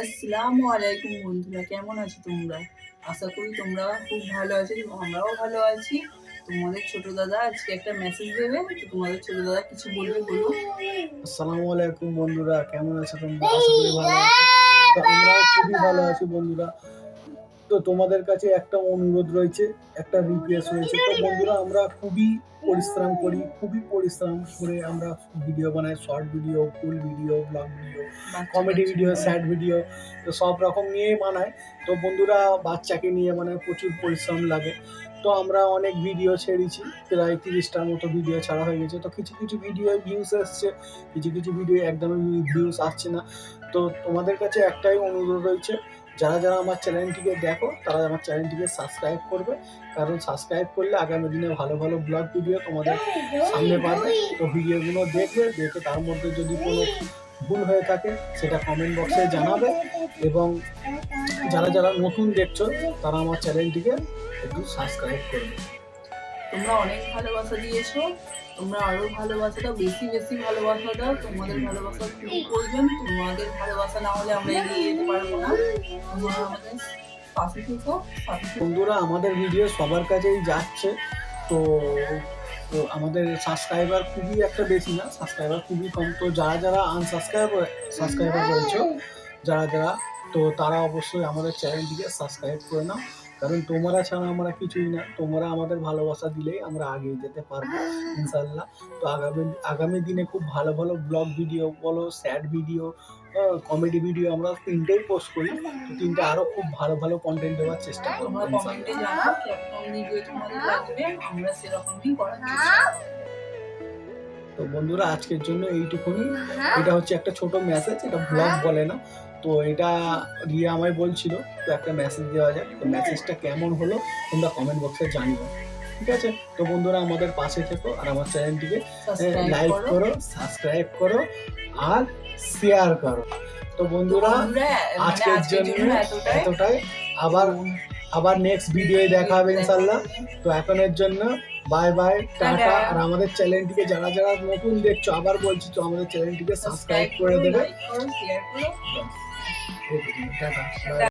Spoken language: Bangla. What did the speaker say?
আসসালামু আলাইকুম বন্ধুরা, কেমন আছো তোমরা? আশা করি তোমরা খুব ভালো আছো এবং আমরাও ভালো আছি। তোমাদের ছোট দাদা আজকে একটা মেসেজ দেবে, তো তোমাদের ছোট দাদা কিছু বলবে, বলো। আসসালামু আলাইকুম বন্ধুরা, কেমন আছো তোমরা? আশা করি ভালো আছো। তো আমরাও খুবই ভালো আছি বন্ধুরা। তো তোমাদের কাছে একটা অনুরোধ রয়েছে, একটা রিকোয়েস্ট রয়েছে। তো বন্ধুরা, আমরা খুবই পরিশ্রম করে আমরা ভিডিও বানাই, short video, full video, blog video, comedy video, sad video, তো সব রকম নিয়েই বানাই। তো বন্ধুরা, বাচ্চাকে নিয়ে মানে প্রচুর পরিশ্রম লাগে। তো আমরা অনেক ভিডিও ছেড়েছি, প্রায় 30টার মতো ভিডিও ছাড়া হয়ে গেছে। তো কিছু কিছু ভিডিও ভিউজ এসছে, কিছু কিছু ভিডিও একদমই ভিউজ আসছে না। তো তোমাদের কাছে একটাই অনুরোধ রয়েছে, যারা যারা আমার চ্যানেলটিকে দেখো তারা আমার চ্যানেলটিকে সাবস্ক্রাইব করবে, কারণ সাবস্ক্রাইব করলে আগামী দিনে ভালো ভালো ব্লগ ভিডিও তোমাদের সামনে পাবে। তো ভিডিওগুলো দেখবে, দেখে তার মধ্যে যদি কোনো ভুল হয়ে থাকে সেটা কমেন্ট বক্সে জানাবে। এবং যারা যারা নতুন দেখছো তারা আমার চ্যানেলটিকে একটু সাবস্ক্রাইব করবে। তোমরা অনেক ভালোবাসা দিয়েছো, তোমরা আরো ভালোবাসা দাও, বেশি বেশি ভালোবাসা দাও। তোমাদের ভালোবাসা খুবই প্রয়োজন। তোমাদের ভালোবাসা না হলে আমরা এগিয়ে যেতে পারবো না। তোমরা আমাদের পাশে থেকো। বন্ধুরা, আমাদের ভিডিও সবার কাছেই যাচ্ছে। তো তো আমাদের সাবস্ক্রাইবার খুবই একটা বেশি না, সাবস্ক্রাইবার খুবই কম। তো যারা যারা সাবস্ক্রাইবার রয়েছে, যারা যারা, তো তারা অবশ্যই আমাদের চ্যানেলটিকে সাবস্ক্রাইব করে নাও, কারণ তোমরা ছাড়া আমরা কিছুই না। তোমরা আমাদের ভালোবাসা দিলেই আমরা এগিয়ে যেতে পারবো ইনশাল্লাহ। তো আগামী দিনে খুব ভালো ভালো ব্লগ ভিডিও বলো, স্যাড ভিডিও, কমেডি ভিডিও আমরা 3টেই পোস্ট করি। তো 3টে আরো খুব ভালো ভালো কন্টেন্ট দেওয়ার চেষ্টা করবো। তোমরা কমেন্টে জানাও কেমন ভিডিও তোমাদের লাগবে, আমরা সেরকমই করার চেষ্টা করব। তো বন্ধুরা, আজকের জন্য এইটুকুনি। এটা হচ্ছে একটা ছোট মেসেজ, এটা ব্লগ বলে না। তো এটা রিয়া আমায় বলছিল, তো একটা মেসেজ দেওয়া যায়। তো মেসেজটা কেমন হলো তোমরা কমেন্ট বক্সে জানিও, ঠিক আছে? তো বন্ধুরা, আমাদের পাশে থেকো আর আমার চ্যানেলটিকে লাইক করো, সাবস্ক্রাইব করো আর শেয়ার করো। তো বন্ধুরা, আজকের জন্য এতটাই। আবার নেক্সট ভিডিওয়ে দেখা হবে ইনশাল্লাহ। তো এখনের জন্য বাই বাই, টাটা। আর আমাদের চ্যানেলটিকে যারা যারা নতুন দেখছো, আবার বলছি, তো আমাদের চ্যানেলটিকে সাবস্ক্রাইব করে দেবে। শেয়ার করো। টাটা।